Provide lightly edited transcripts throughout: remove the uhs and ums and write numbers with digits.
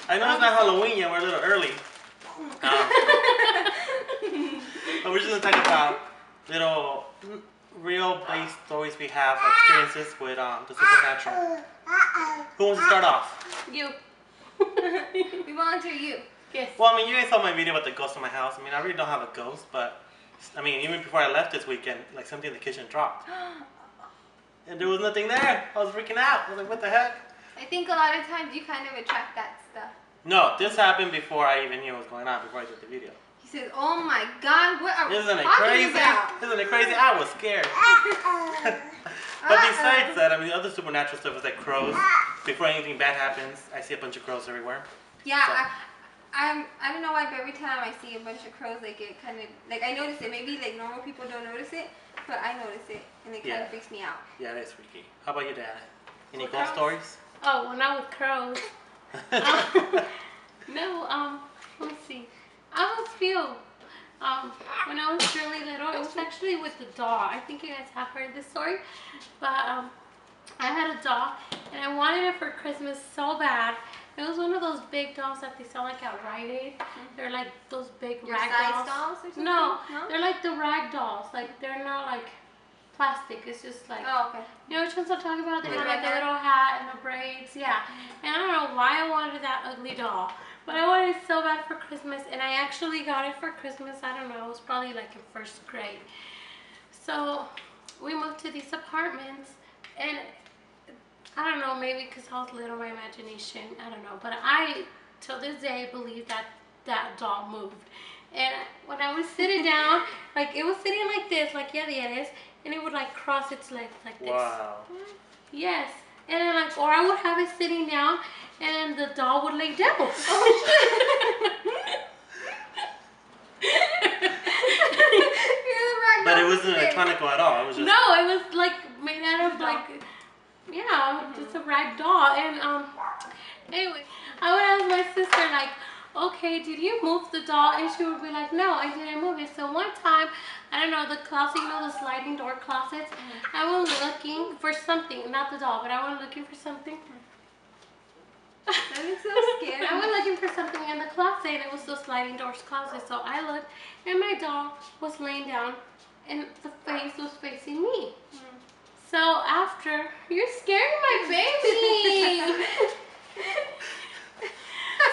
I know it's not Halloween yet. We're a little early. But we're just gonna talk about little real-based stories we have, experiences with the supernatural. Who wants to start off? You. We volunteer you. Yes. Well, I mean, you guys saw my video about the ghost in my house. I mean, I really don't have a ghost, but I mean, even before I left this weekend, like something in the kitchen dropped, and there was nothing there. I was freaking out. I was like, what the heck? I think a lot of times you kind of attract that stuff. No, this happened before I even knew what was going on. Before I did the video. He says, "Oh my God, what are we Isn't it talking crazy? about?" Isn't it crazy? I was scared. But besides that, I mean, the other supernatural stuff is like crows. Before anything bad happens, I see a bunch of crows everywhere. Yeah, So. I don't know why, but every time I see a bunch of crows, like it kind of, like I notice it. Maybe like normal people don't notice it, but I notice it, and it kind of freaks me out. Yeah, that's freaky. How about you, Dad? Any With ghost crows? stories? Oh, well, not with crows. No, let me see. I have a few. When I was really little, it was actually with the doll. I think you guys have heard this story, but I had a doll, and I wanted it for Christmas so bad. It was one of those big dolls that they sell like at Rite Aid. They're like those big rag dolls or something? No, they're like the rag dolls. Like they're not like plastic. It's just like, oh, okay. you know which ones I'm talking about? They Yeah. have like a little hat and the braids. Yeah. And I don't know why I wanted that ugly doll, but I wanted it so bad for Christmas, and I actually got it for Christmas. I don't know. It was probably like in first grade. So we moved to these apartments, and I don't know, maybe because I was little, my imagination, I don't know. But I, till this day, believe that that doll moved. And when I was sitting down, like it was sitting like this, like yeah, it is, and it would like cross its legs like this. Wow. Yes. And then like, or I would have it sitting down, and the doll would lay down. But it wasn't electronic at all. It was just... No, it was like made out of like, yeah, just a rag doll. And anyway, I would ask my sister like, okay, did you move the doll? And she would be like, no, I didn't move it. So one time, I don't know, the closet, you know, the sliding door closets, I was looking for something, not the doll, but I was looking for something. That is so scary. I was looking for something in the closet, and it was the sliding doors closet. So I looked, and my doll was laying down, and the face was facing me. So after, you're scaring my baby.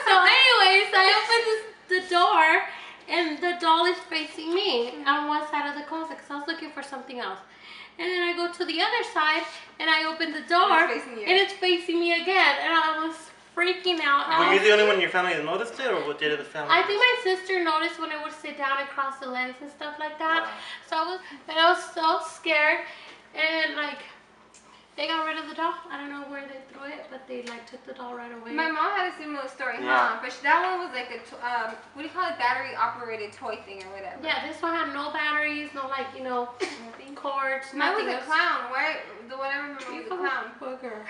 So anyways, I opened the door, and the doll is facing me on one side of the closet because I was looking for something else. And then I go to the other side, and I open the door, and it's facing me again. And I was freaking out. Were you the only one in your family that noticed it, or what did the family? I think my sister noticed when I would sit down and cross the legs and stuff like that. Wow. So I was so scared, and like they got rid of the doll. I don't know where they threw it, but they like took the doll right away. My mom had a similar story, Yeah. But that one was like a, what do you call it, battery operated toy thing or whatever. Yeah, this one had no batteries, no like, you know, cords, Mine nothing. was a clown. Why? The one I remember was a clown. Booger.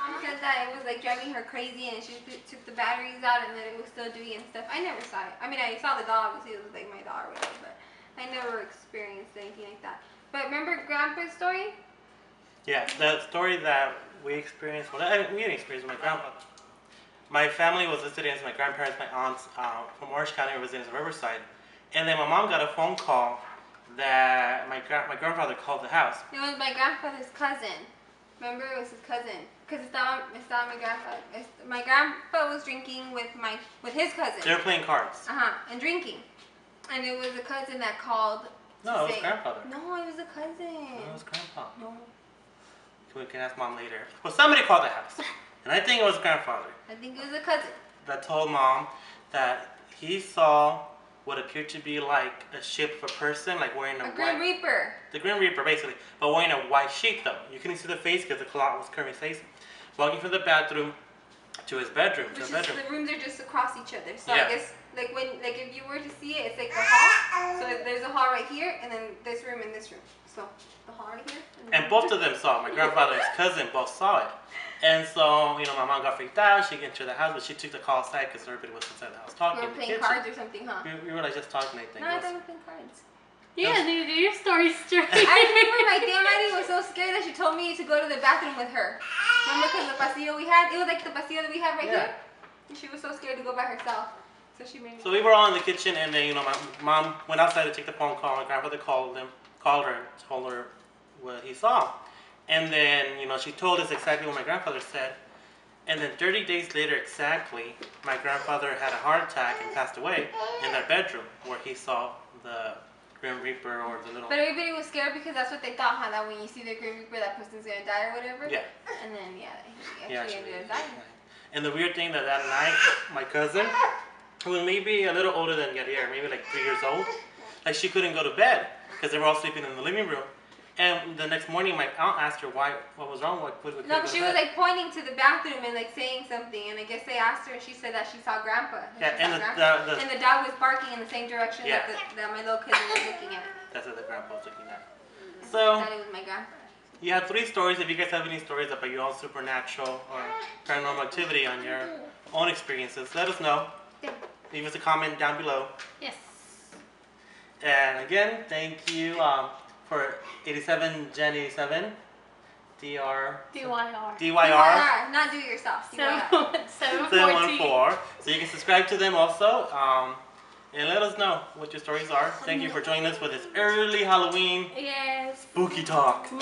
Mom said that it was like driving her crazy, and she took the batteries out, and then it was still doing and stuff. I never saw it. I mean, I saw the doll. Obviously, it was like my doll or whatever, but I never experienced anything like that. But remember Grandpa's story? Yeah, the story that we experienced, well, we didn't experience with my grandpa. My family was visiting as my grandparents, my aunts from Orange County were visiting in Riverside. And then my mom got a phone call that my grandfather called the house. It was my grandfather's cousin. Remember, it was his cousin. Because it's not my grandpa. My grandpa was drinking with his cousin. They were playing cards. And drinking. And it was a cousin that called. No, it was grandfather. No, it was a cousin. No, it was grandpa. No. We can ask mom later. Well, somebody called the house. And I think it was grandfather. I think it was a cousin. That told mom that he saw what appeared to be like a shape of a person, like wearing a Grim Reaper. The Grim Reaper, basically, but wearing a white sheet though. You couldn't see the face because the cloth was covering his face. Walking from the bathroom to his bedroom. The rooms are just across each other. So Yeah. I guess if you were to see it, it's like a hall. So there's a hall right here, and then this room and this room. So the hall right here. And both of them saw it. My grandfather and his cousin both saw it. And so, you know, my mom got freaked out. She entered the house, but she took the call aside because everybody was inside the house talking. We were playing cards or something, huh? We were like just talking, I think. No, I thought we were playing cards. Yeah, your story's straight. I remember my damn lady was so scared that she told me to go to the bathroom with her. Remember, because the pasillo we had, it was like the pasillo that we have right here. She was so scared to go by herself, so she made me. So we were all in the kitchen, and then my mom went outside to take the phone call. My grandfather called her, and told her what he saw, and then she told us exactly what my grandfather said. And then 30 days later, exactly, my grandfather had a heart attack and passed away in their bedroom where he saw the Grim Reaper or the little. But everybody was scared because that's what they thought, huh? That when you see the Grim Reaper, that person's gonna die or whatever. Yeah. And then he actually ended up dying. And the weird thing that night, my cousin, who was maybe a little older than Yadier, maybe like 3 years old, like she couldn't go to bed because they were all sleeping in the living room. And the next morning, my aunt asked her what was wrong. No, but she was like pointing to the bathroom and like saying something, and I guess they asked her, and she said that she saw Grandpa. And the dog was barking in the same direction Yeah. that my little cousin was looking at. That's what the grandpa was looking at. So That it was my grandpa. you have 3 stories. If you guys have any stories about your own supernatural or paranormal activity on your own experiences, let us know. Yeah. Leave us a comment down below. Yes. And again, thank you for 87 Gen 87 DYR. DYR Not do it yourself. 714. 714. So you can subscribe to them also. And let us know what your stories are. Thank you for joining us for this early Halloween Yes. spooky talk. Yo,